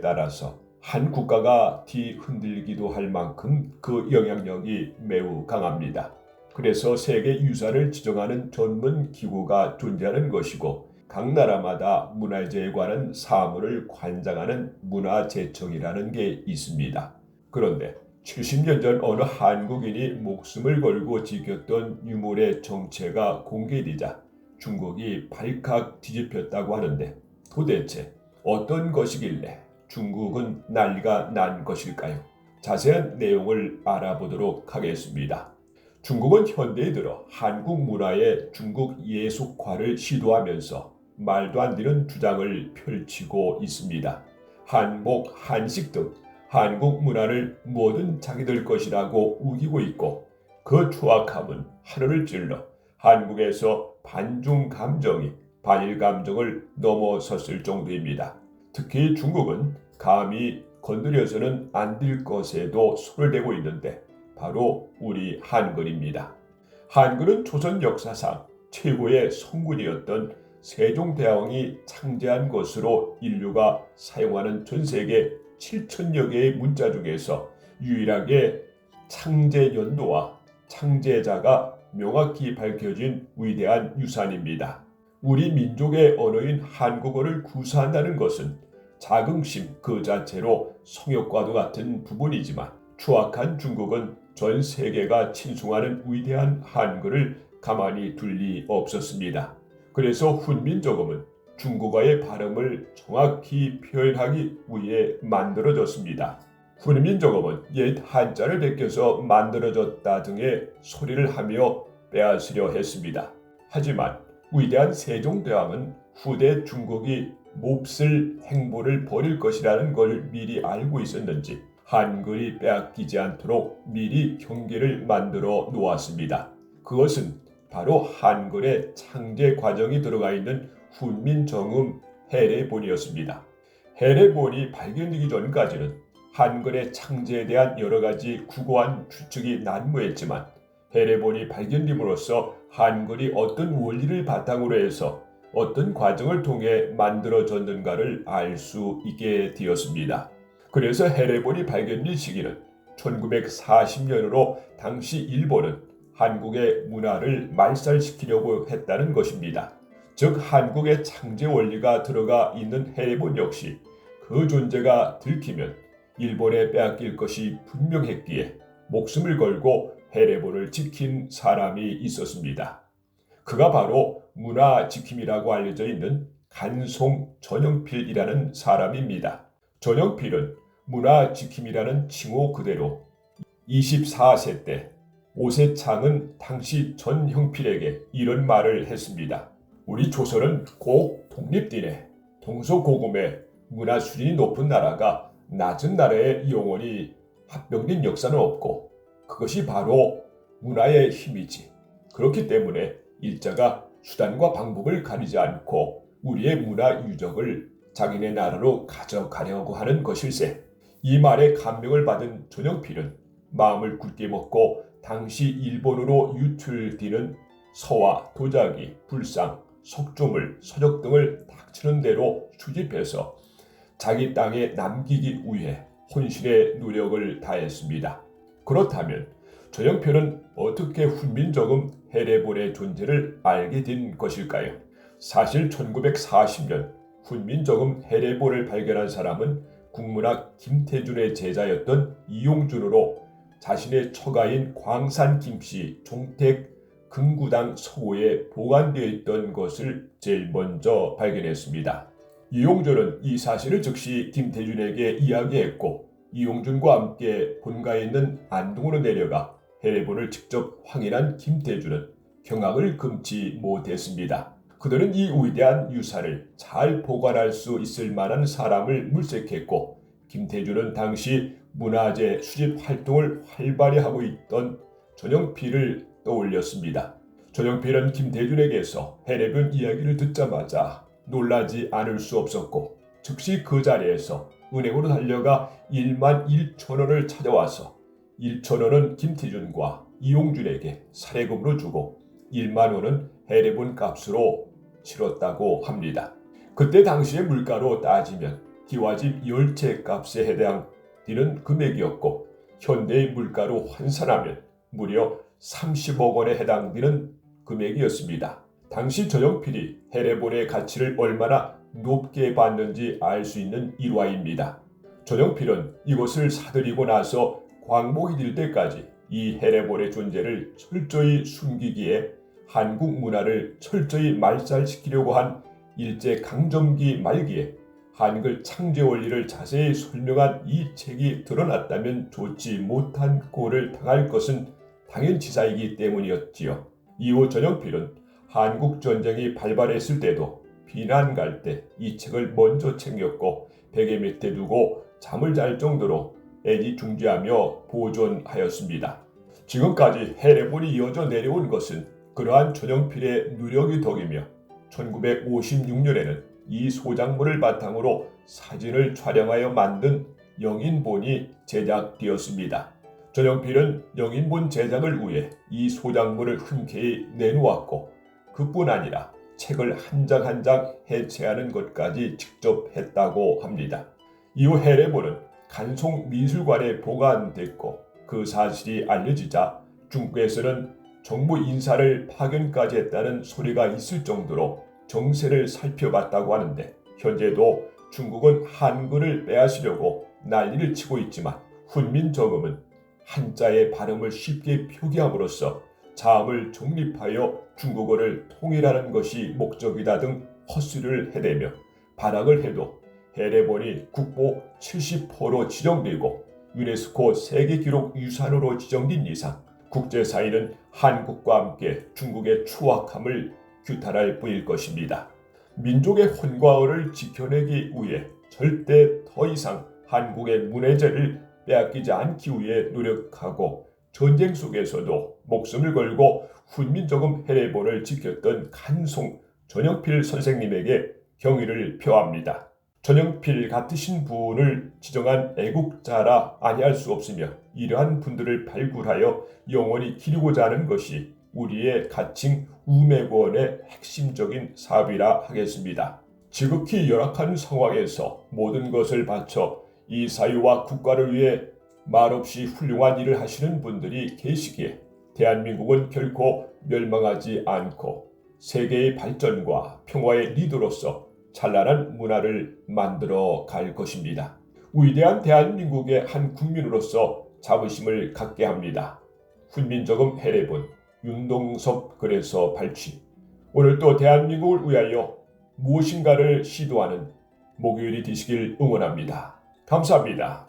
따라서 한 국가가 뒤흔들기도 할 만큼 그 영향력이 매우 강합니다. 그래서 세계 유산을 지정하는 전문 기구가 존재하는 것이고 각 나라마다 문화재에 관한 사물을 관장하는 문화재청이라는 게 있습니다. 그런데 70년 전 어느 한국인이 목숨을 걸고 지켰던 유물의 정체가 공개되자 중국이 발칵 뒤집혔다고 하는데 도대체 어떤 것이길래 중국은 난리가 난 것일까요? 자세한 내용을 알아보도록 하겠습니다. 중국은 현대에 들어 한국 문화의 중국 예속화를 시도하면서 말도 안 되는 주장을 펼치고 있습니다. 한복, 한식 등 한국 문화를 뭐든 자기들 것이라고 우기고 있고 그 추악함은 하늘을 찔러 한국에서 반중 감정이 반일 감정을 넘어섰을 정도입니다. 특히 중국은 감히 건드려서는 안 될 것에도 손을 대고 있는데 바로 우리 한글입니다. 한글은 조선 역사상 최고의 성군이었던 세종대왕이 창제한 것으로 인류가 사용하는 전 세계 7천여 개의 문자 중에서 유일하게 창제 연도와 창제자가 명확히 밝혀진 위대한 유산입니다. 우리 민족의 언어인 한국어를 구사한다는 것은 자긍심 그 자체로 성역과도 같은 부분이지만 추악한 중국은 전 세계가 친송하는 위대한 한글을 가만히 둘 리 없었습니다. 그래서 훈민정음은 중국어의 발음을 정확히 표현하기 위해 만들어졌습니다. 훈민정음은 옛 한자를 베껴서 만들어졌다 등의 소리를 하며 빼앗으려 했습니다. 하지만 위대한 세종대왕은 후대 중국이 몹쓸 행보를 벌일 것이라는 걸 미리 알고 있었는지 한글이 빼앗기지 않도록 미리 경계를 만들어 놓았습니다. 그것은 바로 한글의 창제 과정이 들어가 있는 훈민정음 해례본이었습니다. 해례본이 발견되기 전까지는 한글의 창제에 대한 여러 가지 구고한 추측이 난무했지만 해례본이 발견됨으로써 한글이 어떤 원리를 바탕으로 해서 어떤 과정을 통해 만들어졌는가를 알 수 있게 되었습니다. 그래서 해례본이 발견된 시기는 1940년으로 당시 일본은 한국의 문화를 말살시키려고 했다는 것입니다. 즉 한국의 창제 원리가 들어가 있는 해례본 역시 그 존재가 들키면 일본에 빼앗길 것이 분명했기에 목숨을 걸고 해례본을 지킨 사람이 있었습니다. 그가 바로 문화지킴이라고 알려져 있는 간송 전영필이라는 사람입니다. 전영필은 문화지킴이라는 칭호 그대로 24세 때 오세창은 당시 전형필에게 이런 말을 했습니다. 우리 조선은 꼭 독립되네. 동서고금의 문화 수준이 높은 나라가 낮은 나라에 영원히 합병된 역사는 없고 그것이 바로 문화의 힘이지. 그렇기 때문에 일자가 수단과 방법을 가리지 않고 우리의 문화 유적을 자기네 나라로 가져가려고 하는 것일세. 이 말에 감명을 받은 전영필은 마음을 굳게 먹고 당시 일본으로 유출되는 서화, 도자기, 불상, 석조물, 서적 등을 닥치는 대로 수집해서 자기 땅에 남기기 위해 혼신의 노력을 다했습니다. 그렇다면 전영필은 어떻게 훈민정음 해례본의 존재를 알게 된 것일까요? 사실 1940년 훈민정음 해례본을 발견한 사람은 국문학 김태준의 제자였던 이용준으로 자신의 처가인 광산 김씨 종택 금구당 서고에 보관되어 있던 것을 제일 먼저 발견했습니다. 이용준은 이 사실을 즉시 김태준에게 이야기했고 이용준과 함께 본가에 있는 안동으로 내려가 해례본을 직접 확인한 김태준은 경악을 금치 못했습니다. 그들은 이 위대한 유산을 잘 보관할 수 있을 만한 사람을 물색했고 김태준은 당시 문화재 수집 활동을 활발히 하고 있던 전영필을 떠올렸습니다. 전영필은 김태준에게서 해례본 이야기를 듣자마자 놀라지 않을 수 없었고 즉시 그 자리에서 은행으로 달려가 1만 1천 원을 찾아와서 1천 원은 김태준과 이용준에게 사례금으로 주고 1만 원은 해례본 값으로 치렀다고 합니다. 그때 당시의 물가로 따지면 기와집 10채 값에 해당되는 금액이었고 현대의 물가로 환산하면 무려 30억 원에 해당되는 금액이었습니다. 당시 전용필이 해례본의 가치를 얼마나 높게 봤는지 알 수 있는 일화입니다. 전용필은 이것을 사들이고 나서 광복이 될 때까지 이 해례본의 존재를 철저히 숨기기에 한국 문화를 철저히 말살시키려고 한 일제강점기 말기에 한글 창제 원리를 자세히 설명한 이 책이 드러났다면 좋지 못한 꼴을 당할 것은 당연지사이기 때문이었지요. 이후 전용필은 한국전쟁이 발발했을 때도 비난 갈 때 이 책을 먼저 챙겼고 베개 밑에 두고 잠을 잘 정도로 애지중지하며 보존하였습니다. 지금까지 해례본이 이어져 내려온 것은 그러한 전용필의 누력이 덕이며 1956년에는 이 소장물을 바탕으로 사진을 촬영하여 만든 영인본이 제작되었습니다. 전용필은 영인본 제작을 위해 이 소장물을 흔쾌히 내놓았고 그뿐 아니라 책을 한 장 한 장 해체하는 것까지 직접 했다고 합니다. 이후 해례본은 간송미술관에 보관됐고 그 사실이 알려지자 중국에서는 정부 인사를 파견까지 했다는 소리가 있을 정도로 정세를 살펴봤다고 하는데 현재도 중국은 한글을 빼앗으려고 난리를 치고 있지만 훈민정음은 한자의 발음을 쉽게 표기함으로써 자음을 정립하여 중국어를 통일하는 것이 목적이다 등 헛소리를 해대며 발악을 해도 해례본이 국보 70호로 지정되고 유네스코 세계기록 유산으로 지정된 이상 국제사회는 한국과 함께 중국의 추악함을 규탄할 뿐일 것입니다. 민족의 혼과어를 지켜내기 위해 절대 더 이상 한국의 문해재를 빼앗기지 않기 위해 노력하고 전쟁 속에서도 목숨을 걸고 훈민정음 해례본을 지켰던 간송 전용필 선생님에게 경의를 표합니다. 전용필 같으신 분을 지정한 애국자라 아니할 수 없으며 이러한 분들을 발굴하여 영원히 기리고자 하는 것이 우리의 가칭 우매구원의 핵심적인 사업이라 하겠습니다. 지극히 열악한 상황에서 모든 것을 바쳐 이 사회와 국가를 위해 말없이 훌륭한 일을 하시는 분들이 계시기에 대한민국은 결코 멸망하지 않고 세계의 발전과 평화의 리더로서 찬란한 문화를 만들어 갈 것입니다. 위대한 대한민국의 한 국민으로서 자부심을 갖게 합니다. 훈민정음 해례본 윤동섭 글에서 발췌. 오늘 또 대한민국을 위하여 무엇인가를 시도하는 목요일이 되시길 응원합니다. 감사합니다.